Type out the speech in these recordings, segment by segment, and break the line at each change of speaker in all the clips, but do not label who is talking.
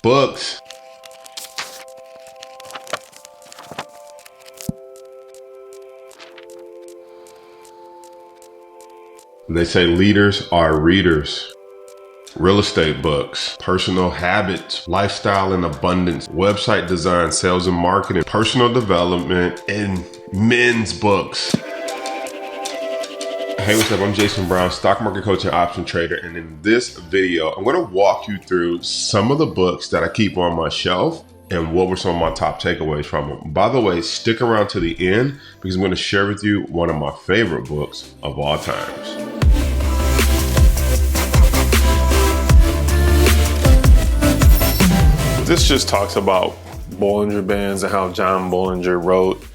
Books. They say leaders are readers. Real estate books, personal habits, lifestyle and abundance, website design, sales and marketing, personal development, and men's books. Hey, what's up? I'm Jason Brown, stock market coach and option trader. And in this video, I'm going to walk you through some of the books that I keep on my shelf and what were some of my top takeaways from them. By the way, stick around to the end because I'm going to share with you one of my favorite books of all times. This just talks about Bollinger Bands and how John Bollinger wrote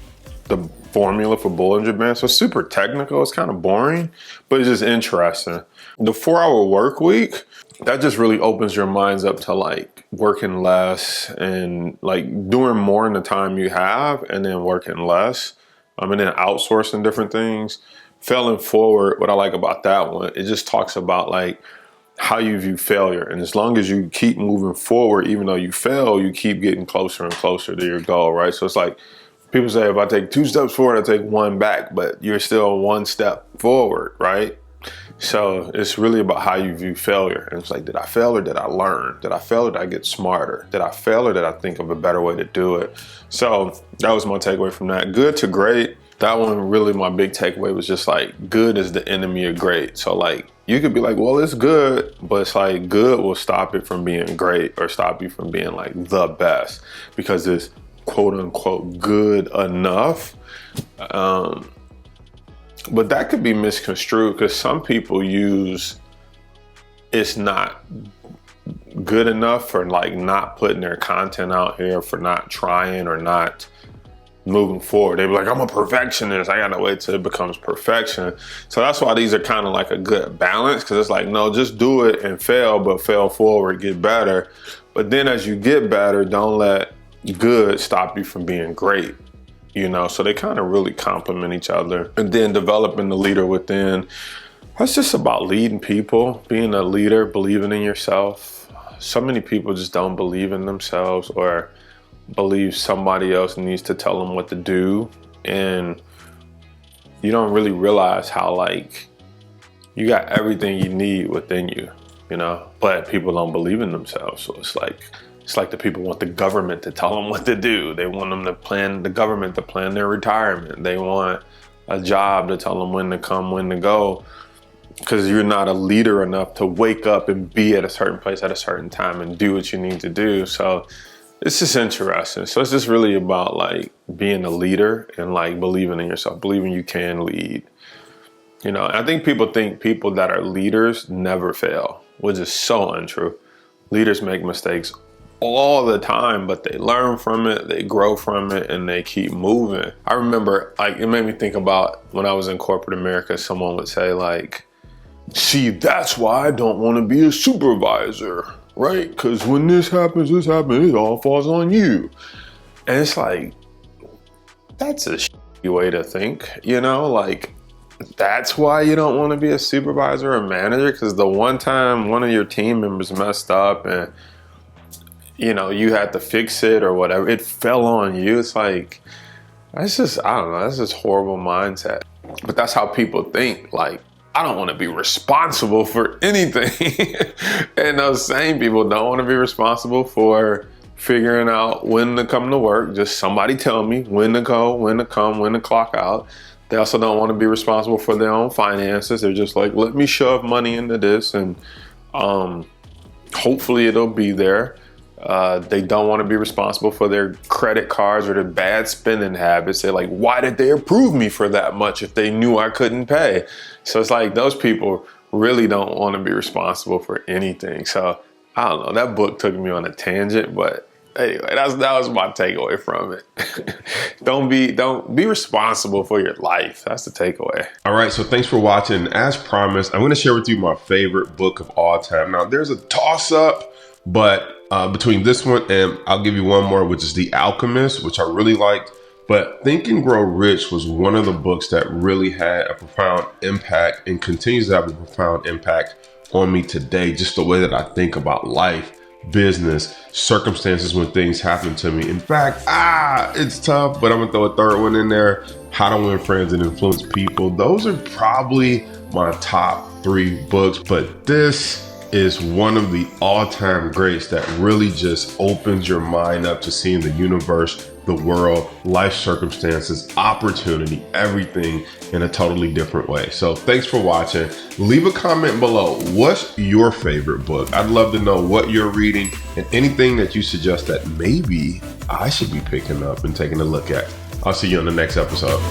the formula for Bollinger Bands. So it's super technical, it's kind of boring, but it's just interesting. The 4-hour work week, that just really opens your minds up to like working less and like doing more in the time you have and then working less. And then outsourcing different things. Failing Forward, what I like about that one, it just talks about like how you view failure. And as long as you keep moving forward, even though you fail, you keep getting closer and closer to your goal, right? So it's like people say, if I take 2 steps forward, I take 1 back, but you're still 1 step forward, right? So it's really about how you view failure. And it's like, did I fail or did I learn? Did I fail or did I get smarter? Did I fail or did I think of a better way to do it? So that was my takeaway from that. Good to great. That one, really my big takeaway was just like, good is the enemy of great. So like, you could be like, well, it's good, but it's like good will stop it from being great or stop you from being like the best because it's quote unquote good enough. But that could be misconstrued because some people use it's not good enough for like not putting their content out here, for not trying or not moving forward. They be like, I'm a perfectionist. I gotta wait till it becomes perfection. So that's why these are kind of like a good balance, because it's like, no, just do it and fail, but fail forward, get better. But then as you get better, don't let good stop you from being great. You know, so they kind of really complement each other. And then developing the leader within. That's just about leading people, being a leader, believing in yourself. So many people just don't believe in themselves or believe somebody else needs to tell them what to do. And you don't really realize how like you got everything you need within you, you know, but people don't believe in themselves. So it's like the people want the government to tell them what to do. They want them to plan, the government to plan their retirement. They want a job to tell them when to come, when to go, because you're not a leader enough to wake up and be at a certain place at a certain time and do what you need to do. So it's just interesting. So it's just really about like being a leader and like believing in yourself, believing you can lead. You know, I think people that are leaders never fail, which is so untrue. Leaders make mistakes all the time, but they learn from it, they grow from it, and they keep moving. I remember, like, it made me think about when I was in corporate America, someone would say like, see, that's why I don't want to be a supervisor, right? Because when this happens, it all falls on you. And it's like, that's a shitty way to think, you know? Like, that's why you don't want to be a supervisor or manager, because the one time one of your team members messed up and you know, you had to fix it or whatever, it fell on you. It's like, that's just, I don't know, that's just horrible mindset. But that's how people think. Like, I don't want to be responsible for anything. And those same people don't want to be responsible for figuring out when to come to work. Just somebody tell me when to go, when to come, when to clock out. They also don't want to be responsible for their own finances. They're just like, let me shove money into this and hopefully it'll be there. They don't want to be responsible for their credit cards or their bad spending habits. They're like, why did they approve me for that much if they knew I couldn't pay? So it's like those people really don't want to be responsible for anything. So I don't know, that book took me on a tangent, but anyway, that was my takeaway from it. Don't be responsible for your life. That's the takeaway. All right, so thanks for watching. As promised, I'm going to share with you my favorite book of all time. Now, there's a toss-up, but between this one and I'll give you one more, which is The Alchemist, which I really liked. But Think and Grow Rich was one of the books that really had a profound impact and continues to have a profound impact on me today, just the way that I think about life.
business, circumstances when things happen to me. In fact, it's tough, but I'm gonna throw a third one in there. How to Win Friends and Influence People. Those are probably my top 3 books, but this is one of the all-time greats that really just opens your mind up to seeing the universe, the world, life circumstances, opportunity, everything in a totally different way. So thanks for watching. Leave a comment below. What's your favorite book? I'd love to know what you're reading and anything that you suggest that maybe I should be picking up and taking a look at. I'll see you on the next episode.